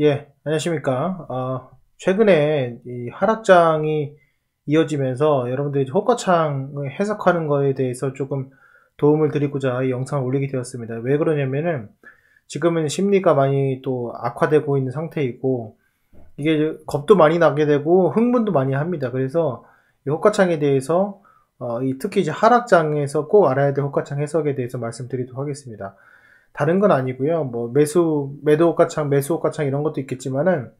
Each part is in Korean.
예, 안녕하십니까. 최근에 이 하락장이 이어지면서 여러분들이 호가창을 해석하는 거에 대해서 조금 도움을 드리고자 이 영상을 올리게 되었습니다. 왜 그러냐면은 지금은 심리가 많이 또 악화되고 있는 상태이고 이게 겁도 많이 나게 되고 흥분도 많이 합니다. 그래서 이 호가창에 대해서 특히 이제 하락장에서 꼭 알아야 될 호가창 해석에 대해서 말씀드리도록 하겠습니다. 다른 건 아니고요. 뭐 매도 호가창, 매수 호가창 이런 것도 있겠지만은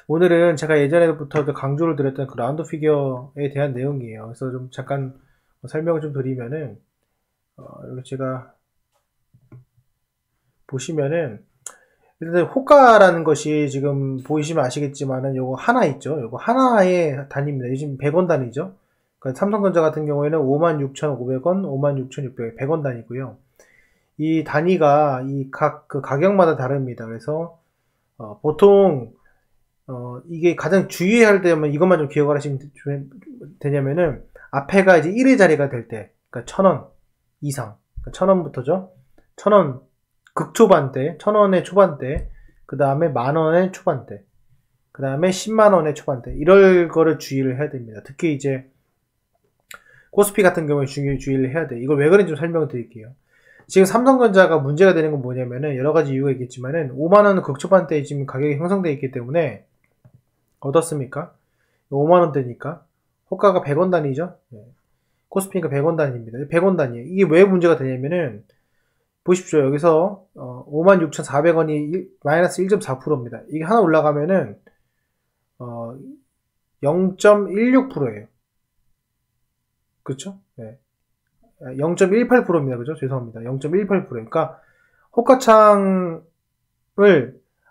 오늘은 제가 예전에부터도 강조를 드렸던 그 라운드 피겨에 대한 내용이에요. 그래서 좀 잠깐 설명을 좀 드리면은 이렇게 제가 보시면은 일단 호가라는 것이 지금 보이시면 아시겠지만은 요거 하나 있죠. 요거 하나의 단위입니다. 요즘 100원 단위죠. 그러니까 삼성전자 같은 경우에는 56,500원, 56,600원, 100원 단위고요. 이 단위가 이 각 그 가격마다 다릅니다. 그래서 보통 이게 가장 주의해야 할 때면 이것만 좀 기억을 하시면 되냐면은 앞에가 이제 1의 자리가 될 때, 그러니까 1,000원 이상, 그러니까 1,000원부터죠. 1,000원 극초반대, 1,000원의 초반대, 그 다음에 만원의 초반대, 그 다음에 10만원의 초반대, 이럴 거를 주의를 해야 됩니다. 특히 이제 코스피 같은 경우에 주의를 해야 돼. 이걸 왜 그런지 좀 설명을 드릴게요. 지금 삼성전자가 문제가 되는 건 뭐냐면은 여러 가지 이유가 있겠지만은 5만원 극초반대에 지금 가격이 형성되어 있기 때문에 어떻습니까? 5만원대니까 호가가 100원 단위죠. 코스피가 100원 단위입니다. 100원 단위에요. 이게 왜 문제가 되냐면은 보십시오. 여기서 56,400원이 마이너스 1.4%입니다. 이게 하나 올라가면은 0.16%예요. 그쵸? 네. 0.18%입니다. 그죠? 죄송합니다. 0.18%. 그러니까 호가창을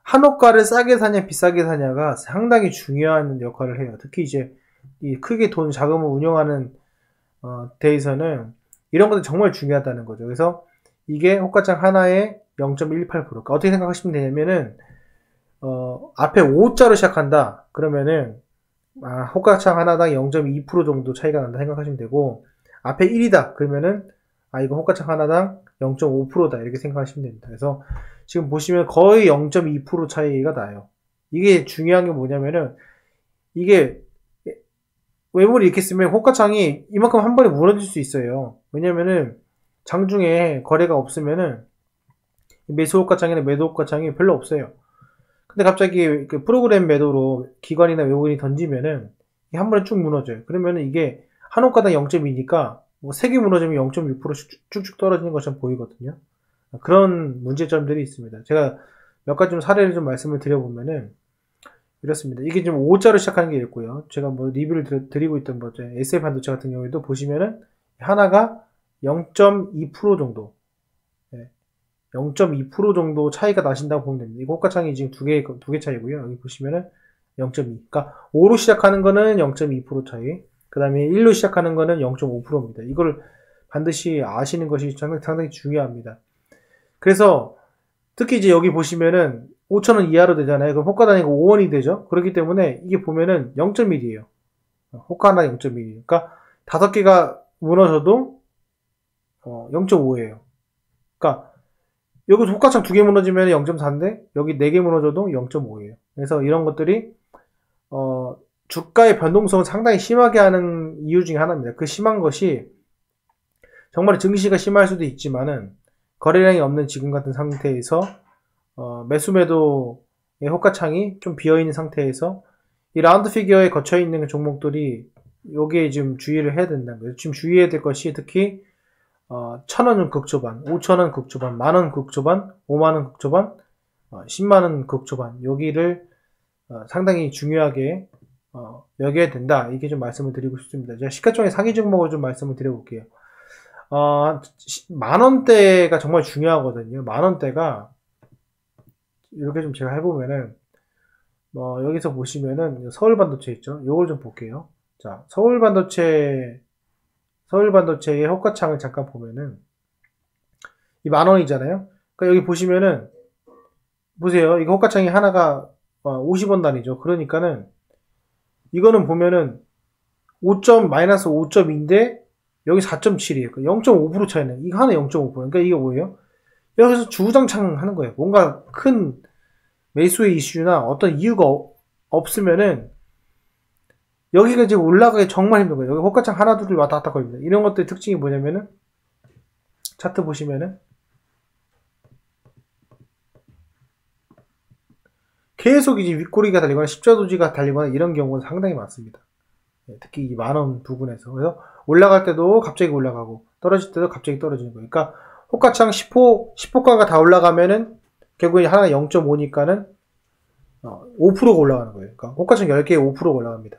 한호가를 싸게 사냐 비싸게 사냐가 상당히 중요한 역할을 해요. 특히 이제 이 크게 돈 자금을 운영하는 데에서는 이런 것도 정말 중요하다는 거죠. 그래서 이게 호가창 하나에 0.18%. 그러니까 어떻게 생각하시면 되냐면은 앞에 5자로 시작한다. 그러면은 호가창 하나당 0.2% 정도 차이가 난다 생각하시면 되고 앞에 1이다. 그러면은 이거 호가창 하나당 0.5%다. 이렇게 생각하시면 됩니다. 그래서 지금 보시면 거의 0.2% 차이가 나요. 이게 중요한 게 뭐냐면은 이게 외모를 이렇게 쓰면 호가창이 이만큼 한 번에 무너질 수 있어요. 왜냐면은 장중에 거래가 없으면은 매수 호가창이나 매도 호가창이 별로 없어요. 근데 갑자기 그 프로그램 매도로 기관이나 외국인이 던지면은 한 번에 쭉 무너져요. 그러면은 이게 한 호가당 0.2니까 뭐 3개 무너지면 0.6% 쭉쭉 떨어지는 것처럼 보이거든요. 그런 문제점들이 있습니다. 제가 몇 가지 좀 사례를 좀 말씀을 드려보면은 이렇습니다. 이게 지금 5자로 시작하는 게 있고요. 제가 뭐 리뷰를 드리고 있던 뭐 SF 반도체 같은 경우에도 보시면은 하나가 0.2% 정도, 0.2% 정도 차이가 나신다고 보면 됩니다. 이거 호가창이 지금 두 개 차이고요. 여기 보시면은 0.2. 그러니까 5로 시작하는 거는 0.2% 차이. 그 다음에 1로 시작하는 거는 0.5%입니다. 이걸 반드시 아시는 것이 상당히 중요합니다. 그래서 특히 이제 여기 보시면은 5,000원 이하로 되잖아요. 그럼 호가 단위가 5원이 되죠. 그렇기 때문에 이게 보면은 0.1이에요. 호가 하나 0.1. 그러니까 5개가 무너져도 0.5예요. 그러니까 여기 호가창 2개 무너지면 0.4인데 여기 4개 무너져도 0.5예요. 그래서 이런 것들이 주가의 변동성을 상당히 심하게 하는 이유 중에 하나입니다. 그 심한 것이 정말 증시가 심할 수도 있지만은 거래량이 없는 지금 같은 상태에서 매수 매도의 호가창이 좀 비어있는 상태에서 이 라운드 피겨에 거쳐 있는 종목들이 여기에 지금 주의를 해야 된다는 거예요. 지금 주의해야 될 것이 특히 1,000원은 극초반, 5,000원 극초반, 만원 극초반, 5만원 극초반, 10만원 극초반 여기를 상당히 중요하게 여겨야 된다. 이렇게 좀 말씀을 드리고 싶습니다. 제가 시가총액 상위 종목을 좀 말씀을 드려볼게요. 만원대가 정말 중요하거든요. 만원대가 이렇게 좀 제가 해보면은 여기서 보시면은 서울반도체 있죠. 요걸 좀 볼게요. 자, 서울반도체의 호가창을 잠깐 보면은 이 만원이잖아요. 그러니까 여기 보시면은 보세요. 이거 호가창이 하나가 50원 단위죠. 그러니까는 이거는 보면은 마이너스 5.2인데 여기 4.7이에요. 0.5% 차이네. 이거 하나 0.5%. 그러니까 이게 뭐예요? 여기서 주구장창 하는 거예요. 뭔가 큰 매수의 이슈나 어떤 이유가 없으면은 여기가 이제 올라가기 정말 힘든 거예요. 여기 호가창 하나 둘 왔다 갔다 거립니다. 이런 것들의 특징이 뭐냐면은 차트 보시면은 계속 이제 윗꼬리가 달리거나 십자도지가 달리거나 이런 경우는 상당히 많습니다. 특히 이 만원 부분에서. 그래서 올라갈 때도 갑자기 올라가고 떨어질 때도 갑자기 떨어지는 거예요. 그러니까 호가창 10호가가 다 올라가면은 결국에 하나가 0.5니까는 5%가 올라가는 거예요. 그러니까 호가창 10개에 5%가 올라갑니다.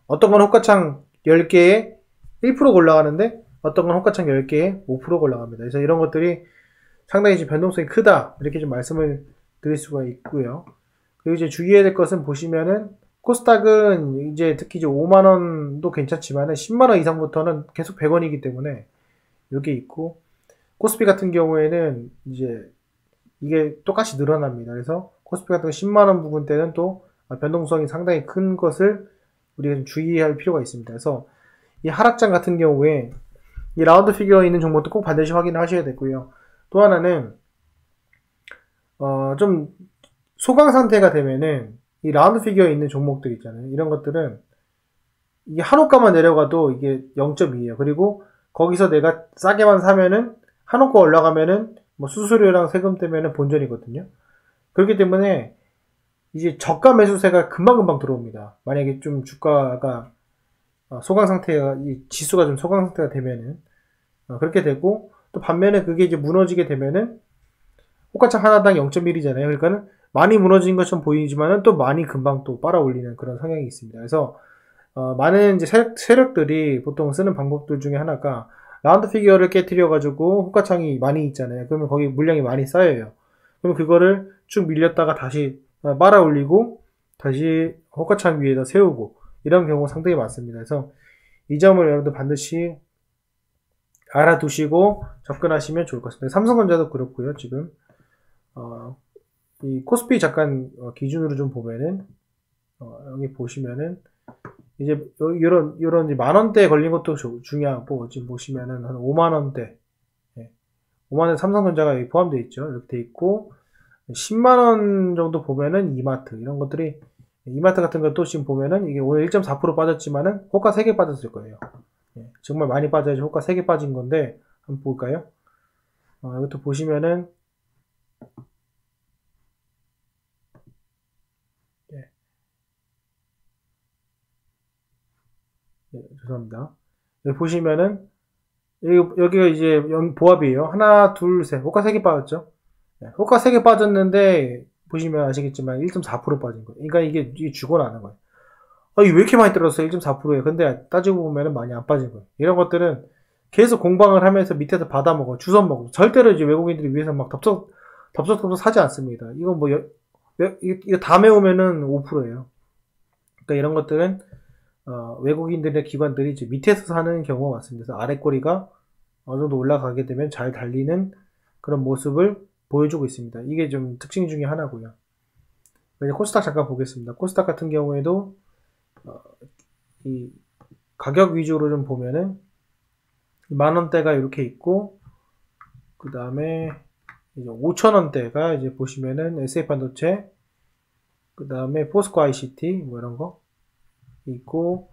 어떤 건 호가창 10개에 1%가 올라가는데 어떤 건 호가창 10개에 5%가 올라갑니다. 그래서 이런 것들이 상당히 이제 변동성이 크다. 이렇게 좀 말씀을 드릴 수가 있고요. 그리고 이제 주의해야 될 것은 보시면은 코스닥은 이제 특히 이제 5만원도 괜찮지만은 10만원 이상부터는 계속 100원이기 때문에 이게 있고, 코스피 같은 경우에는 이제 이게 똑같이 늘어납니다. 그래서 코스피 같은 경우 10만원 부분 때는 또 변동성이 상당히 큰 것을 우리가 좀 주의할 필요가 있습니다. 그래서 이 하락장 같은 경우에 이 라운드 피겨 있는 종목도 꼭 반드시 확인하셔야 되고요. 또 하나는 좀 소강 상태가 되면은 이 라운드 피겨에 있는 종목들 있잖아요. 이런 것들은 이게 한호가만 내려가도 이게 0.2예요. 그리고 거기서 내가 싸게만 사면은 한호가 올라가면은 뭐 수수료랑 세금 때문에 본전이거든요. 그렇기 때문에 이제 저가 매수세가 금방금방 들어옵니다. 만약에 좀 주가가 소강 상태가, 이 지수가 좀 소강 상태가 되면은 그렇게 되고, 또 반면에 그게 이제 무너지게 되면은 호가창 하나당 0.1이잖아요. 그러니까는 많이 무너진 것처럼 보이지만은 또 많이 금방 또 빨아올리는 그런 성향이 있습니다. 그래서 많은 이제 세력들이 보통 쓰는 방법들 중에 하나가 라운드 피겨를 깨트려 가지고 호가창이 많이 있잖아요. 그러면 거기 물량이 많이 쌓여요. 그럼 그거를 쭉 밀렸다가 다시 빨아올리고 다시 호가창 위에다 세우고 이런 경우가 상당히 많습니다. 그래서 이 점을 여러분들 반드시 알아두시고 접근하시면 좋을 것 같습니다. 삼성전자도 그렇고요. 지금 이 코스피 잠깐 기준으로 좀 보면은 여기 보시면은 이제 이런 만원대 걸린 것도 중요하고, 지금 보시면은 한 5만원대, 5만원 삼성전자가 여기 포함되어 있죠. 이렇게 돼 있고, 10만원 정도 보면은 이마트, 이런 것들이, 이마트 같은 것도 지금 보면은 이게 오늘 1.4% 빠졌지만은 호가 3개 빠졌을 거예요. 정말 많이 빠져야지 호가 3개 빠진 건데, 한번 볼까요? 이것도 보시면은 죄송합니다. 여기 보시면은 여기가 이제 보합이에요. 하나, 둘, 셋. 호가 3개 빠졌죠? 호가 3개 빠졌는데 보시면 아시겠지만 1.4% 빠진 거예요. 그러니까 이게 죽어나는 거예요. 이게 왜 이렇게 많이 떨어졌어요? 1.4%에. 근데 따지고 보면은 많이 안 빠진 거예요. 이런 것들은 계속 공방을 하면서 밑에서 받아먹어, 주워 먹어. 절대로 이제 외국인들이 위에서 막 덥석 사지 않습니다. 이거 뭐 이거 다 메우면은 5%예요. 그러니까 이런 것들은 외국인들의 기관들이 이제 밑에서 사는 경우가 많습니다. 그래서 아래 꼬리가 어느 정도 올라가게 되면 잘 달리는 그런 모습을 보여주고 있습니다. 이게 좀 특징 중에 하나고요. 이제 코스닥 잠깐 보겠습니다. 코스닥 같은 경우에도 이 가격 위주로 좀 보면은 만원대가 이렇게 있고, 그 다음에 5천원대가 이제 보시면은 SA반도체, 그 다음에 포스코 ICT 뭐 이런 거 있고,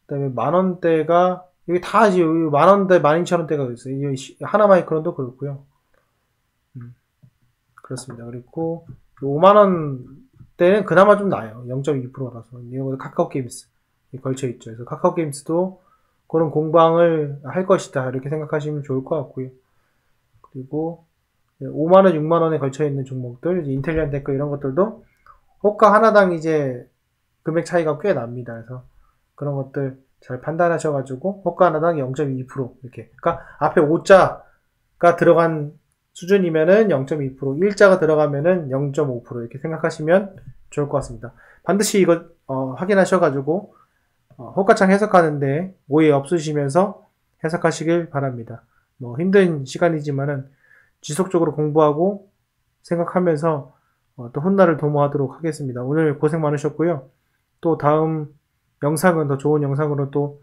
그 다음에 만원대가 여기 다 이제 만원대 12,000원대가 있어요. 하나마이크론도 그렇고요. 그렇습니다. 그리고 5만원대는 그나마 좀 나아요. 0.2%라서. 이거 카카오게임스 걸쳐 있죠. 그래서 카카오게임스도 그런 공방을 할 것이다, 이렇게 생각하시면 좋을 것 같고요. 그리고 5만원, 6만원에 걸쳐 있는 종목들, 인텔리안 테크 이런 것들도 호가 하나당 이제 금액 차이가 꽤 납니다. 그래서 그런 것들 잘 판단하셔가지고 호가 하나당 0.2% 이렇게. 그러니까 앞에 5자가 들어간 수준이면은 0.2%, 1자가 들어가면은 0.5% 이렇게 생각하시면 좋을 것 같습니다. 반드시 이거 확인하셔가지고 호가창 해석하는데 오해 없으시면서 해석하시길 바랍니다. 뭐 힘든 시간이지만은 지속적으로 공부하고 생각하면서 또 훗날을 도모하도록 하겠습니다. 오늘 고생 많으셨고요. 또 다음 영상은 더 좋은 영상으로 또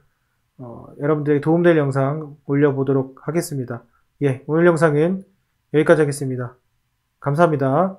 여러분들에게 도움될 영상 올려보도록 하겠습니다. 예, 오늘 영상은 여기까지 하겠습니다. 감사합니다.